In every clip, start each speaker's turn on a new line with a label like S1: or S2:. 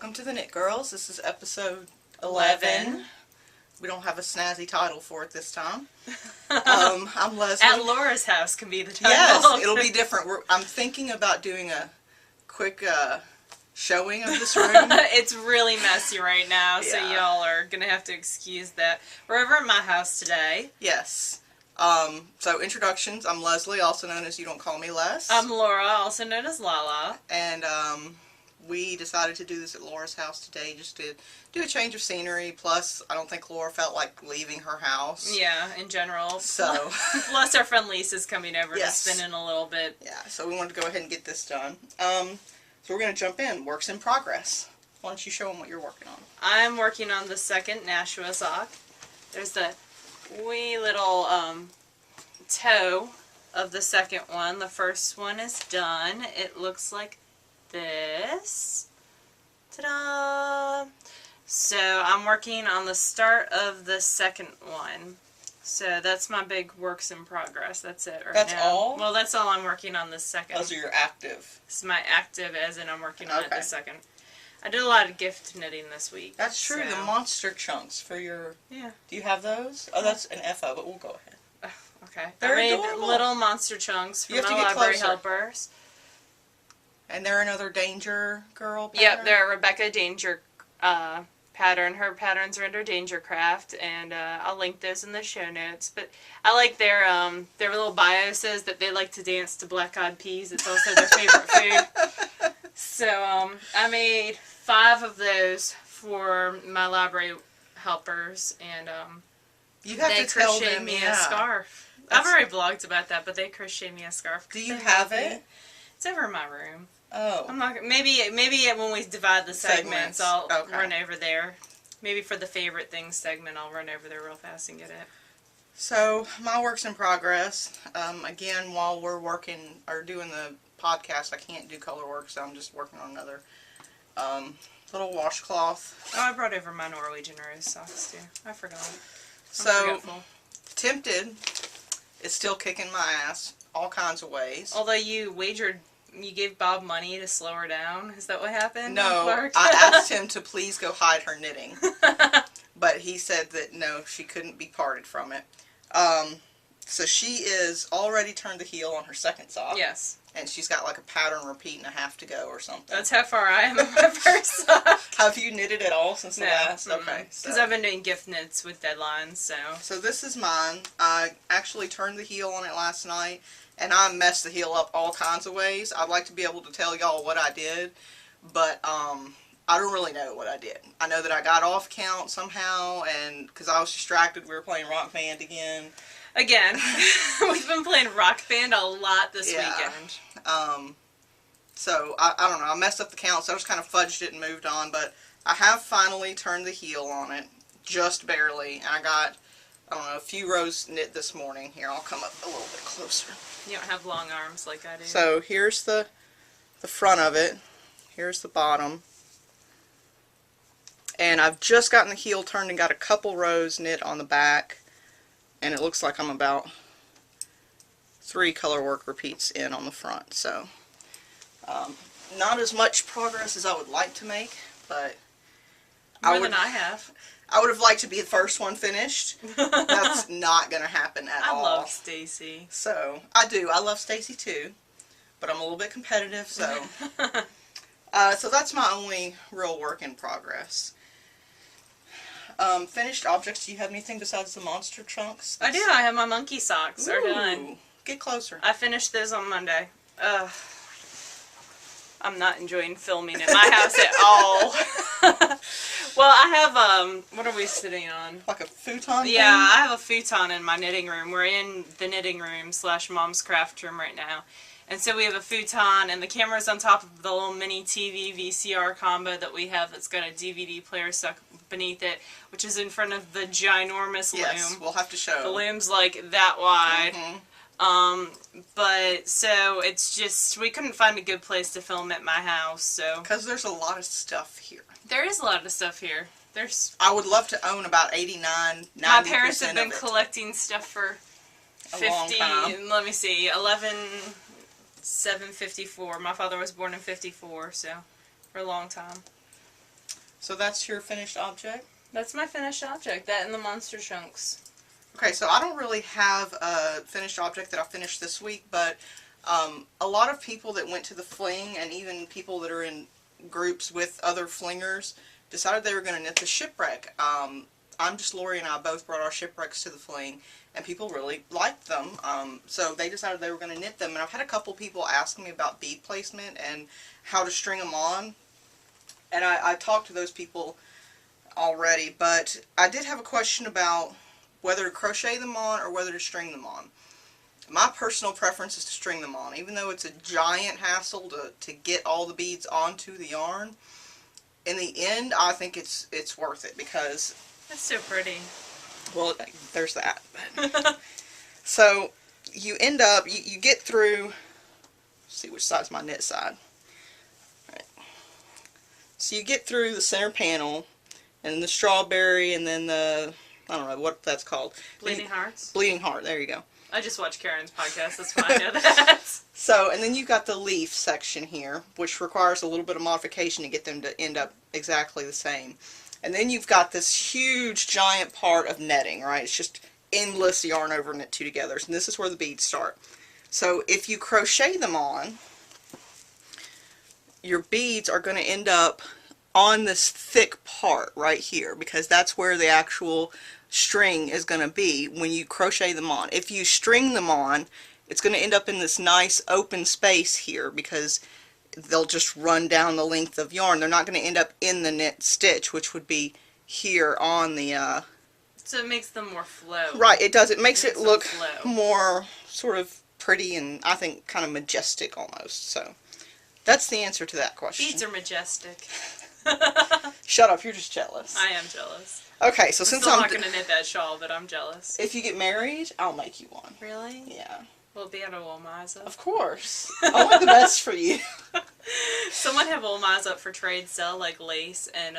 S1: Welcome to the Knit Girls. This is episode 11. We don't have a snazzy title for it this time. I'm Leslie.
S2: At Laura's house can be the title.
S1: Yes, it'll be different. I'm thinking about doing a quick showing of this room.
S2: It's really messy right now, so y'all are going to have to excuse that. We're over at my house today.
S1: Yes. So introductions. I'm Leslie, also known as You Don't Call Me Les.
S2: I'm Laura, also known as Lala.
S1: And we decided to do this at Laura's house today just to do a change of scenery. Plus, I don't think Laura felt like leaving her house.
S2: Yeah, in general.
S1: So,
S2: plus our friend Lisa's coming over
S1: yes.
S2: to spin in a little bit.
S1: Yeah, so we wanted to go ahead and get this done. So we're going to jump in. Works in progress. Why don't you show them what you're working on?
S2: I'm working on the second Nashua sock. There's the wee little toe of the second one. The first one is done. It looks like this. Ta-da! So I'm working on the start of the second one. So that's my big works in progress. That's it right
S1: That's
S2: now.
S1: all?
S2: Well, that's all I'm working on this second.
S1: Those are your active.
S2: This is my active, as in I'm working on it this second. I did a lot of gift knitting this week.
S1: That's true.
S2: So.
S1: The monster chunks for your...
S2: Yeah.
S1: Do you have those? Oh, that's an FO, but we'll go ahead.
S2: Okay.
S1: They're
S2: I made
S1: adorable.
S2: Little monster chunks for
S1: You have
S2: my
S1: to get
S2: library
S1: closer.
S2: helpers.
S1: And they're another Danger Girl pattern?
S2: Yep, they're a Rebecca Danger pattern. Her patterns are under Danger Craft, and I'll link those in the show notes. But I like their little bio says that they like to dance to Black Eyed Peas. It's also their favorite food. So I made 5 of those for my library helpers, and
S1: you have
S2: they
S1: to tell
S2: crocheted
S1: them,
S2: me
S1: yeah.
S2: a scarf. I've already blogged about that, but they crocheted me a scarf.
S1: Do you have it?
S2: It's over in my room.
S1: Oh.
S2: I'm not maybe when we divide the segments I'll run over there. Maybe for the favorite things segment, I'll run over there real fast and get it.
S1: So my work's in progress. Again, while we're working or doing the podcast, I can't do color work, so I'm just working on another little washcloth.
S2: Oh, I brought over my Norwegian Rose socks too. I forgot.
S1: So Tempted is still kicking my ass all kinds of ways.
S2: Although you gave Bob money to slow her down. Is that what happened?
S1: No, I asked him to please go hide her knitting. But he said that no, she couldn't be parted from it. So she is already turned the heel on her second sock.
S2: Yes.
S1: And she's got like a pattern repeat and a half to go or something.
S2: That's how far I am in my first sock.
S1: Have you knitted at all since the last? Okay.
S2: Because I've been doing gift knits with deadlines, so.
S1: So this is mine. I actually turned the heel on it last night, and I messed the heel up all kinds of ways. I'd like to be able to tell y'all what I did, but I don't really know what I did. I know that I got off count somehow, and because I was distracted, we were playing Rock Band again.
S2: Again, we've been playing Rock Band a lot this weekend.
S1: So, I don't know, I messed up the count, so I just kind of fudged it and moved on, but I have finally turned the heel on it, just barely, and I got, I don't know, a few rows knit this morning. Here, I'll come up a little bit closer.
S2: You don't have long arms like I do.
S1: So, here's the front of it, here's the bottom, and I've just gotten the heel turned and got a couple rows knit on the back. And it looks like I'm about 3 color work repeats in on the front. So, not as much progress as I would like to make, but
S2: more than I have.
S1: I would have liked to be the first one finished. That's not going to happen at all.
S2: I love Stacy.
S1: So, I do. I love Stacy too, but I'm a little bit competitive, so. So that's my only real work in progress. Finished objects. Do you have anything besides the monster chunks?
S2: I do. I have my monkey socks. Are done.
S1: Get closer.
S2: I finished those on Monday. I'm not enjoying filming at my house at all. Well, I have, what are we sitting on?
S1: Like a futon thing?
S2: Yeah, I have a futon in my knitting room. We're in the knitting room / mom's craft room right now. And so we have a futon, and the camera's on top of the little mini TV VCR combo that we have that's got a DVD player stuck beneath it, which is in front of the ginormous loom.
S1: Yes, we'll have to show.
S2: The loom's like that wide.
S1: Mm-hmm.
S2: But so it's just, we couldn't find a good place to film at my house, so.
S1: Because there's a lot of stuff here.
S2: There is a lot of stuff here.
S1: I would love to own about 89, 90%
S2: My parents have been collecting stuff for 50,
S1: a long time.
S2: let me see, 754. My father was born in 54, so for a long time.
S1: So that's your finished object?
S2: That's my finished object. That and the monster chunks.
S1: Okay, so I don't really have a finished object that I finished this week, but a lot of people that went to the fling, and even people that are in groups with other flingers, decided they were going to knit the Shipwreck. Lori and I both brought our Shipwrecks to the fling, and people really liked them, so they decided they were going to knit them. And I've had a couple people ask me about bead placement and how to string them on, and I talked to those people already, but I did have a question about whether to crochet them on or whether to string them on. My personal preference is to string them on, even though it's a giant hassle to get all the beads onto the yarn. In the end, I think it's worth it because...
S2: That's so pretty.
S1: Well, there's that. So, you end up, you get through, let's see which side's my knit side. Right. So you get through the center panel, and the strawberry, and then the, I don't know what that's called.
S2: Bleeding Hearts?
S1: Bleeding Heart, there you go.
S2: I just watched Karen's podcast, that's why I know that.
S1: So, and then you've got the leaf section here, which requires a little bit of modification to get them to end up exactly the same. And then you've got this huge, giant part of netting, right? It's just endless yarn over knit two together. And this is where the beads start. So if you crochet them on, your beads are going to end up on this thick part right here, because that's where the actual string is going to be when you crochet them on. If you string them on, it's going to end up in this nice open space here, because they'll just run down the length of yarn. They're not going to end up in the knit stitch, which would be here on the...
S2: So it makes them more flow.
S1: Right, it does. It makes it look more sort of pretty and I think kind of majestic almost. So that's the answer to that question.
S2: Beads are majestic.
S1: Shut up, you're just jealous.
S2: I am jealous.
S1: Okay, so since
S2: I'm not going to knit that shawl, but I'm jealous.
S1: If you get married, I'll make you one.
S2: Really?
S1: Yeah.
S2: Will it be out of wool mize up?
S1: Of course. I want the best for you.
S2: Someone had wool mize up for trade sale, like lace, and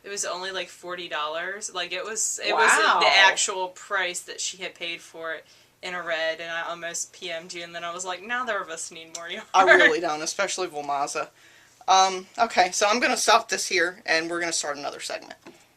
S2: it was only like $40. Like it was
S1: Wow.
S2: the actual price that she had paid for it in a red, and I almost PM'd you, and then I was like, neither of us need more yarn.
S1: I really don't, especially Volmaza. Okay, so I'm going to stop this here, and we're going to start another segment.